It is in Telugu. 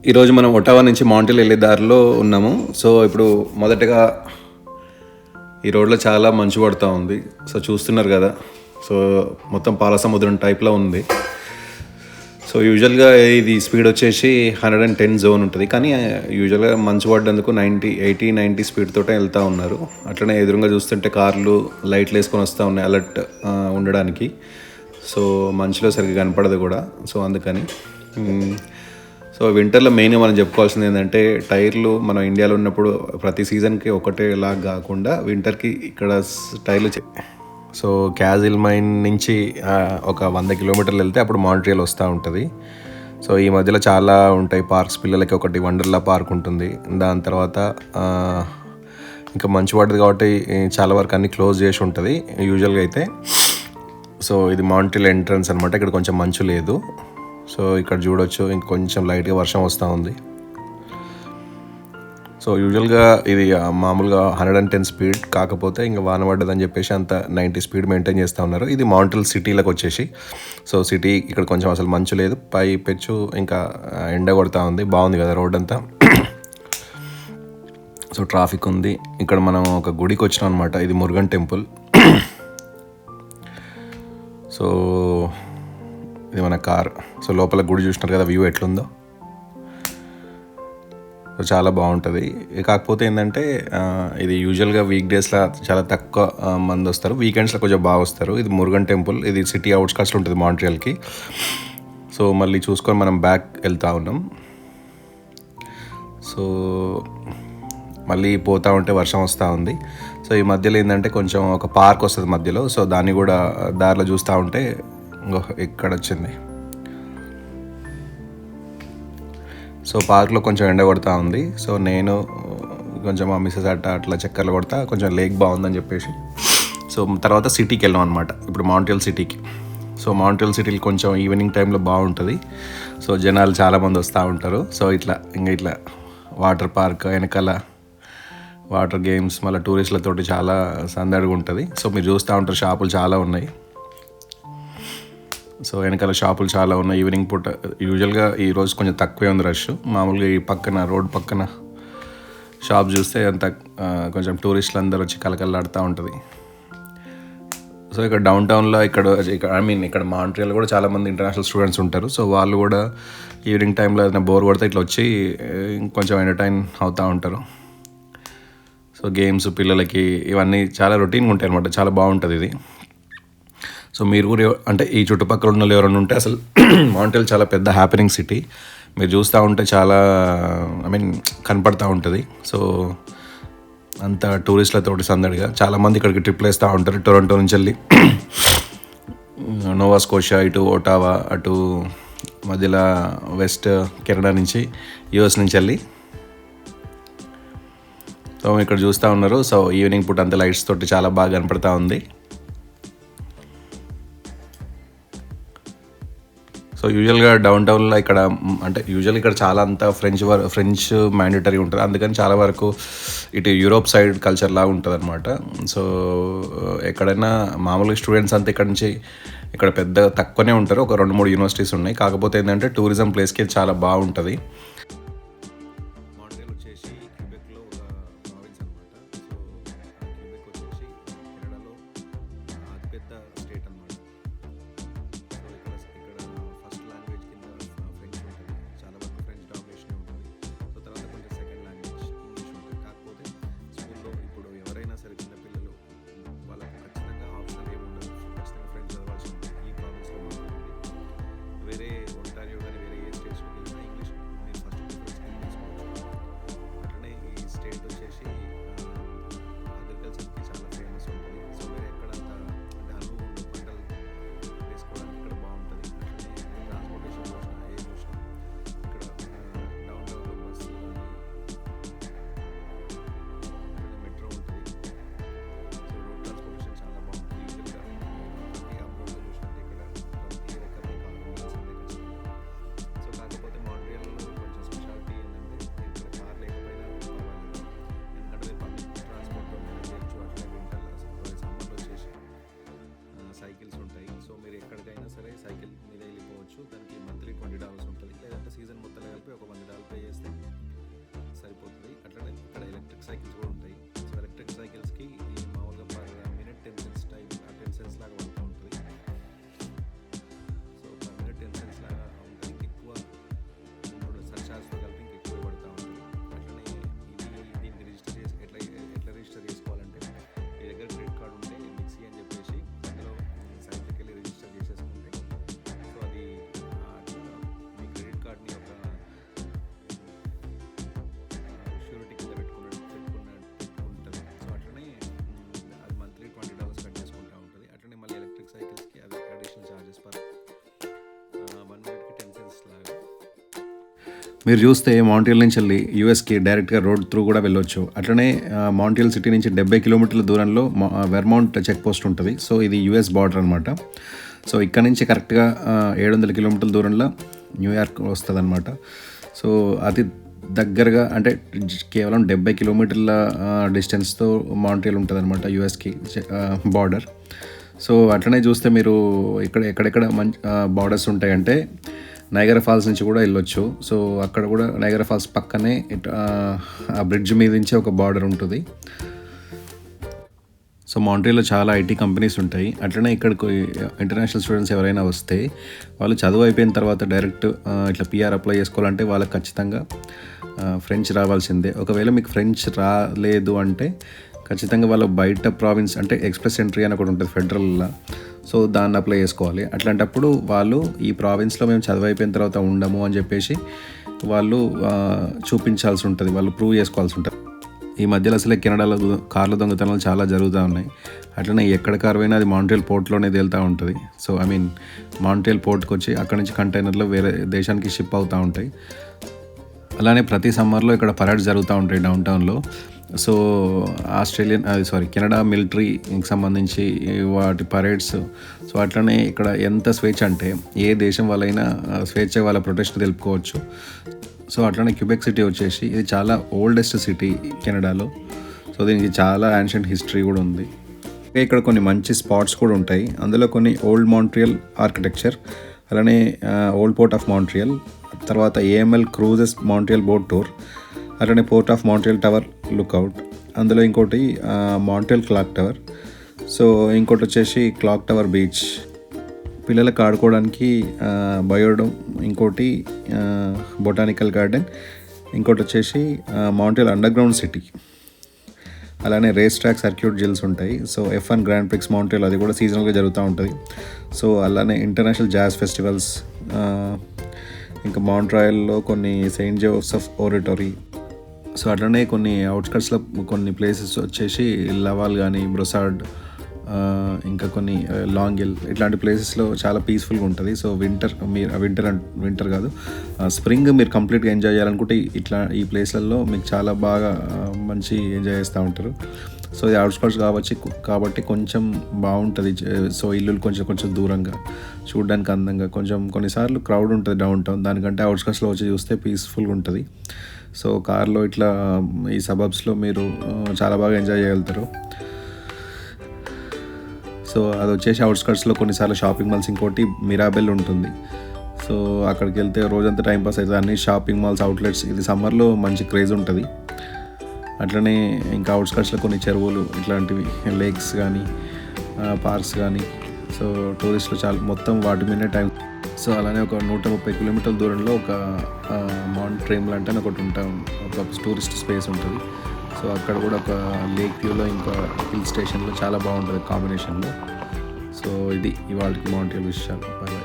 ఈరోజు మనం ఒటావా నుంచి మాంటిల్ వెళ్ళే దారిలో ఉన్నాము. సో ఇప్పుడు మొదటగా ఈ రోడ్లో చాలా మంచు పడుతూ ఉంది. సో చూస్తున్నారు కదా, సో మొత్తం పాల సముద్రం టైప్లో ఉంది. సో యూజువల్గా ఇది స్పీడ్ వచ్చేసి 110 జోన్ ఉంటుంది, కానీ యూజువల్గా మంచు పడ్డందుకు 80-90 స్పీడ్ తోటే వెళ్తూ ఉన్నారు. అట్లనే ఎదురుగా చూస్తుంటే కార్లు లైట్లు వేసుకొని వస్తూ ఉన్నాయి అలర్ట్ ఉండడానికి. సో మంచులో సరిగ్గా కనపడదు కూడా, సో అందుకని. సో వింటర్లో మెయిన్గా మనం చెప్పుకోవాల్సింది ఏంటంటే, టైర్లు మనం ఇండియాలో ఉన్నప్పుడు ప్రతి సీజన్కి ఒకటేలా కాకుండా వింటర్కి ఇక్కడ టైర్లు సో క్యాజిల్ మైన్ నుంచి ఒక 100 కిలోమీటర్లు వెళ్తే అప్పుడు మాంట్రియల్ వస్తూ ఉంటుంది. సో ఈ మధ్యలో చాలా ఉంటాయి పార్క్స్. పిల్లలకి ఒకటి వండర్లా పార్క్ ఉంటుంది. దాని తర్వాత ఇంకా మంచు పడ్డది కాబట్టి చాలా వరకు అన్నీ క్లోజ్ చేసి ఉంటుంది యూజువల్గా అయితే. సో ఇది మాంట్రియల్ ఎంట్రన్స్ అనమాట. ఇక్కడ కొంచెం మంచు లేదు. సో ఇక్కడ చూడొచ్చు ఇంకొంచెం లైట్గా వర్షం వస్తూ ఉంది. సో యూజువల్గా ఇది మామూలుగా 110 స్పీడ్, కాకపోతే ఇంకా వాన పడ్డదని చెప్పేసి అంత 90 స్పీడ్ మెయింటైన్ చేస్తూ ఉన్నారు. ఇది మాంట్రియల్ సిటీలోకి వచ్చేసి. సో సిటీ ఇక్కడ కొంచెం అసలు మంచు లేదు, పై పెచ్చు ఇంకా ఎండ కొడతా ఉంది. బాగుంది కదా రోడ్ అంతా. సో ట్రాఫిక్ ఉంది. ఇక్కడ మనం ఒక గుడికి వచ్చినాం అనమాట. ఇది మురుగన్ టెంపుల్. సో ఇది మన కార్. సో లోపల గుడి చూసినారు కదా, వ్యూ ఎట్లుందో. సో చాలా బాగుంటుంది. కాకపోతే ఏంటంటే ఇది యూజువల్గా వీక్ డేస్లో చాలా తక్కువ మంది వస్తారు, వీకెండ్స్లో కొంచెం బాగా వస్తారు. ఇది మురుగన్ టెంపుల్. ఇది సిటీ అవుట్స్కట్స్లో ఉంటుంది మాంట్రియల్కి. సో మళ్ళీ చూసుకొని మనం బ్యాక్ వెళ్తూ ఉన్నాం. సో మళ్ళీ పోతూ ఉంటే వర్షం వస్తూ ఉంది. సో ఈ మధ్యలో ఏంటంటే కొంచెం ఒక పార్క్ వస్తుంది మధ్యలో. సో దాన్ని కూడా దారిలో చూస్తూ ఉంటే ఇక్కడ వచ్చింది. సో పార్క్లో కొంచెం ఎండ కొడతా ఉంది. సో నేను కొంచెం మా మిస్సెస్ అట్లా చక్కర్లు కొడతా, కొంచెం లేక్ బాగుందని చెప్పేసి. సో తర్వాత సిటీకి వెళ్ళాం అనమాట, ఇప్పుడు మాంట్రియల్ సిటీకి. సో మాంట్రియల్ సిటీకి కొంచెం ఈవినింగ్ టైంలో బాగుంటుంది. సో జనాలు చాలామంది వస్తూ ఉంటారు. సో ఇట్లా వాటర్ పార్క్ వెనకాల వాటర్ గేమ్స్, మళ్ళీ టూరిస్టులతోటి చాలా సందడిగా ఉంటుంది. సో మీరు చూస్తూ ఉంటారు, షాపులు చాలా ఉన్నాయి. సో వెనకాల షాపులు చాలా ఉన్నాయి. ఈవినింగ్ పూట యూజువల్గా ఈరోజు కొంచెం తక్కువే ఉంది రష్. మామూలుగా ఈ పక్కన రోడ్ పక్కన షాప్ చూస్తే అంత కొంచెం టూరిస్టులు అందరూ వచ్చి కలకల్లాడుతూ ఉంటుంది. సో ఇక్కడ డౌన్ టౌన్లో ఇక్కడ మాంట్రియల్ కూడా చాలామంది ఇంటర్నేషనల్ స్టూడెంట్స్ ఉంటారు. సో వాళ్ళు కూడా ఈవినింగ్ టైంలో ఏదైనా బోర్ కొడితే ఇట్లా వచ్చి కొంచెం ఎంటర్టైన్ అవుతూ ఉంటారు. సో గేమ్స్ పిల్లలకి ఇవన్నీ చాలా రొటీన్గా ఉంటాయి అనమాట. చాలా బాగుంటుంది ఇది. సో మీరు కూడా అంటే ఈ చుట్టుపక్కల ఉన్న వాళ్ళు ఎవరైనా ఉంటే, అసలు మాంట్రియల్ చాలా పెద్ద హ్యాపెనింగ్ సిటీ. మీరు చూస్తూ ఉంటే చాలా కనపడతూ ఉంటుంది. సో అంత టూరిస్టులతోటి సందడిగా చాలామంది ఇక్కడికి ట్రిప్లు వేస్తూ ఉంటారు. టొరంటో నుంచి వెళ్ళి నోవా స్కోషియా, ఇటు ఒటావా, అటు మధ్యలో వెస్ట్ కెనడా నుంచి, యూఎస్ నుంచి వెళ్ళి. సో ఇక్కడ చూస్తూ ఉన్నారు. సో ఈవినింగ్ పూట అంత లైట్స్ తోటి చాలా బాగా కనపడతా ఉంది. సో యూజువల్గా డౌన్ టౌన్లో ఇక్కడ చాలా అంతా ఫ్రెంచ్ మ్యాండేటరీ ఉంటుంది. అందుకని చాలా వరకు ఇటు యూరోప్ సైడ్ కల్చర్ లాగా ఉంటుంది అనమాట. సో ఎక్కడైనా మామూలుగా స్టూడెంట్స్ అంతా ఇక్కడ పెద్ద తక్కువనే ఉంటారు. ఒక 2-3 యూనివర్సిటీస్ ఉన్నాయి. కాకపోతే ఏంటంటే టూరిజం ప్లేస్కి చాలా బాగుంటుంది. వేరే ఒంటారియో కానీ వేరే ఏ స్టేట్స్కి వెళ్ళినా ఇంగ్లీష్ మీరు సైకిల్స్ కూడా ఉంటాయి. సో ఎలక్ట్రిక్ సైకిల్స్కి ఈ మామూలుగా per minute 10 cents type 10 cents లాగా పడుతూ ఉంటుంది. సో పర్ మినిట్ 10 సెంట్స్ లాగా ఉంటుంది. ఎక్కువ ఇప్పుడు సర్చార్జ్తో కలిపి ఎక్కువ పడుతూ ఉంటుంది. అట్లనే దీనికి రిజిస్టర్ చేసి ఎట్లా రిజిస్టర్ చేసుకోవాలంటే మీ దగ్గర క్రెడిట్ కార్డు ఉంటే మిక్సీ అని చెప్పేసి అందులో సైట్కి వెళ్ళి రిజిస్టర్ చేసేసుకుంటే సో అది మీ క్రెడిట్ కార్డ్ని ఒక షూరిటీ కింద పెట్టుకుంటుంది. సో అట్లనే అది మంత్లీ $20 కట్ చేసుకుంటూ ఉంటుంది. అట్లనే మళ్ళీ ఎలక్ట్రిక్ సైకిల్స్కి అది అడిషనల్ ఛార్జెస్ పర్ 1 మినిట్కి 10 సెంట్స్ లాగా. మీరు చూస్తే మాంట్రియల్ నుంచి వెళ్ళి యూఎస్కి డైరెక్ట్గా రోడ్ త్రూ కూడా వెళ్ళొచ్చు. అట్లనే మాంట్రియల్ సిటీ నుంచి 70 కిలోమీటర్ల దూరంలో వెర్మౌంట్ చెక్ పోస్ట్ ఉంటుంది. సో ఇది యూఎస్ బార్డర్ అనమాట. సో ఇక్కడ నుంచి కరెక్ట్గా 700 కిలోమీటర్ల దూరంలో న్యూయార్క్ వస్తుంది అనమాట. సో అతి దగ్గరగా అంటే కేవలం 70 కిలోమీటర్ల డిస్టెన్స్తో మాంట్రియల్ ఉంటుంది అనమాట యూఎస్కి బార్డర్. సో అట్లనే చూస్తే మీరు ఎక్కడెక్కడ మంచి బార్డర్స్ ఉంటాయంటే నైగరా ఫాల్స్ నుంచి కూడా వెళ్ళొచ్చు. సో అక్కడ కూడా నైగరా ఫాల్స్ పక్కనే ఆ బ్రిడ్జ్ మీద నుంచి ఒక బార్డర్ ఉంటుంది. సో మాంట్రియల్లో చాలా ఐటీ కంపెనీస్ ఉంటాయి. అట్లనే ఇక్కడికి ఇంటర్నేషనల్ స్టూడెంట్స్ ఎవరైనా వస్తే వాళ్ళు చదువు అయిపోయిన తర్వాత డైరెక్ట్ ఇట్లా పిఆర్ అప్లై చేసుకోవాలంటే వాళ్ళకి ఖచ్చితంగా ఫ్రెంచ్ రావాల్సిందే. ఒకవేళ మీకు ఫ్రెంచ్ రాలేదు అంటే ఖచ్చితంగా వాళ్ళు బయట ప్రావిన్స్ అంటే ఎక్స్ప్రెస్ ఎంట్రీ అని ఒకటి ఉంటుంది ఫెడరల్లో. సో దాన్ని అప్లై చేసుకోవాలి. అట్లాంటప్పుడు వాళ్ళు ఈ ప్రావిన్స్లో మేము చదువు అయిపోయిన తర్వాత ఉండము అని చెప్పేసి వాళ్ళు చూపించాల్సి ఉంటుంది, వాళ్ళు ప్రూవ్ చేసుకోవాల్సి ఉంటుంది. ఈ మధ్యలో అసలే కెనడాలో కార్ల దొంగతనాలు చాలా జరుగుతూ ఉన్నాయి. అట్లనే ఎక్కడ కారు పోయినా అది మాంట్రియల్ పోర్ట్లోనే తేలుతూ ఉంటుంది. సో మాంట్రియల్ పోర్ట్కి వచ్చి అక్కడ నుంచి కంటైనర్లో వేరే దేశానికి షిప్ అవుతూ ఉంటాయి. అలానే ప్రతి సమ్మర్లో ఇక్కడ పరేడ్స్ జరుగుతూ ఉంటాయి డౌన్ టౌన్లో. సో కెనడా మిలిటరీకి సంబంధించి వాటి పరేడ్స్. సో అట్లనే ఇక్కడ ఎంత స్వేచ్ఛ అంటే ఏ దేశం వాళ్ళైనా స్వేచ్ఛ వాళ్ళ ప్రొటెస్ట్ తెలుపుకోవచ్చు. సో అట్లనే క్యూబెక్ సిటీ వచ్చేసి ఇది చాలా ఓల్డెస్ట్ సిటీ కెనడాలో. సో దీనికి చాలా యాన్షియంట్ హిస్టరీ కూడా ఉంది. ఇక్కడ కొన్ని మంచి స్పాట్స్ కూడా ఉంటాయి. అందులో కొన్ని ఓల్డ్ మాంట్రియల్ ఆర్కిటెక్చర్, అలానే ఓల్డ్ పోర్ట్ ఆఫ్ మాంట్రియల్, తర్వాత AML cruises Montreal boat tour, అలానే port of Montreal tower lookout, అందులో ఇంకోటి మాంట్రియల్ క్లాక్ టవర్. సో ఇంకోటి వచ్చేసి క్లాక్ టవర్ బీచ్, పిల్లలకు ఆడుకోవడానికి బయోడోమ్, ఇంకోటి బొటానికల్ గార్డెన్, ఇంకోటి వచ్చేసి మాంట్రియల్ అండర్గ్రౌండ్ సిటీ, అలానే రేస్ ట్రాక్ సర్క్యూట్ జిల్స్ ఉంటాయి. So F1 grand prix Montreal అది కూడా సీజనల్గా జరుగుతూ ఉంటుంది. సో అలానే ఇంటర్నేషనల్ జాజ్ ఫెస్టివల్స్, ఇంకా మాంట్రాయల్లో కొన్ని సెయింట్ జోసెఫ్ ఓరిటరీ. సో అట్లనే కొన్ని అవుట్స్కట్స్లో కొన్ని ప్లేసెస్ వచ్చేసి లవాల్ కానీ బ్రొసార్డ్, ఇంకా కొన్ని లాంగిల్, ఇట్లాంటి ప్లేసెస్లో చాలా పీస్ఫుల్గా ఉంటుంది. సో వింటర్ కాదు స్ప్రింగ్ మీరు కంప్లీట్గా ఎంజాయ్ చేయాలనుకుంటే ఈ ప్లేస్లలో మీకు చాలా బాగా మంచి ఎంజాయ్ చేస్తూ ఉంటారు. సో ఇది అవుట్స్కట్స్ కాబట్టి కొంచెం బాగుంటుంది. సో ఇల్లులు కొంచెం దూరంగా చూడడానికి అందంగా, కొన్నిసార్లు క్రౌడ్ ఉంటుంది డౌన్ టౌన్, దానికంటే అవుట్స్కట్స్లో వచ్చి చూస్తే పీస్ఫుల్గా ఉంటుంది. సో కార్లో ఇట్లా ఈ సబబ్స్లో మీరు చాలా బాగా ఎంజాయ్ చేయగలుగుతారు. సో అది వచ్చేసి అవుట్స్కట్స్లో కొన్నిసార్లు షాపింగ్ మాల్స్, ఇంకోటి మిరాబెల్ ఉంటుంది. సో అక్కడికి వెళ్తే రోజంతా టైంపాస్ అవుతుంది. అన్ని షాపింగ్ మాల్స్, అవుట్లెట్స్, ఇది సమ్మర్లో మంచి క్రేజ్ ఉంటుంది. అట్లనే ఇంకా అవుట్స్కట్స్లో కొన్ని చెరువులు, ఇట్లాంటివి లేక్స్ కానీ పార్క్స్ కానీ. సో టూరిస్టులు మొత్తం వాటి మీదే టైం. సో అలానే ఒక 130 కిలోమీటర్ల దూరంలో ఒక మాంట్రేమ్లాంట్ అని ఒక టూరిస్ట్ స్పేస్ ఉంటుంది. సో అక్కడ కూడా ఒక లేక్ వ్యూలో ఇంకా హిల్ స్టేషన్లో చాలా బాగుంటుంది కాంబినేషన్లో. సో ఇది ఇవాళకి మాంట్రియల్ విషయాలు. బాయ్.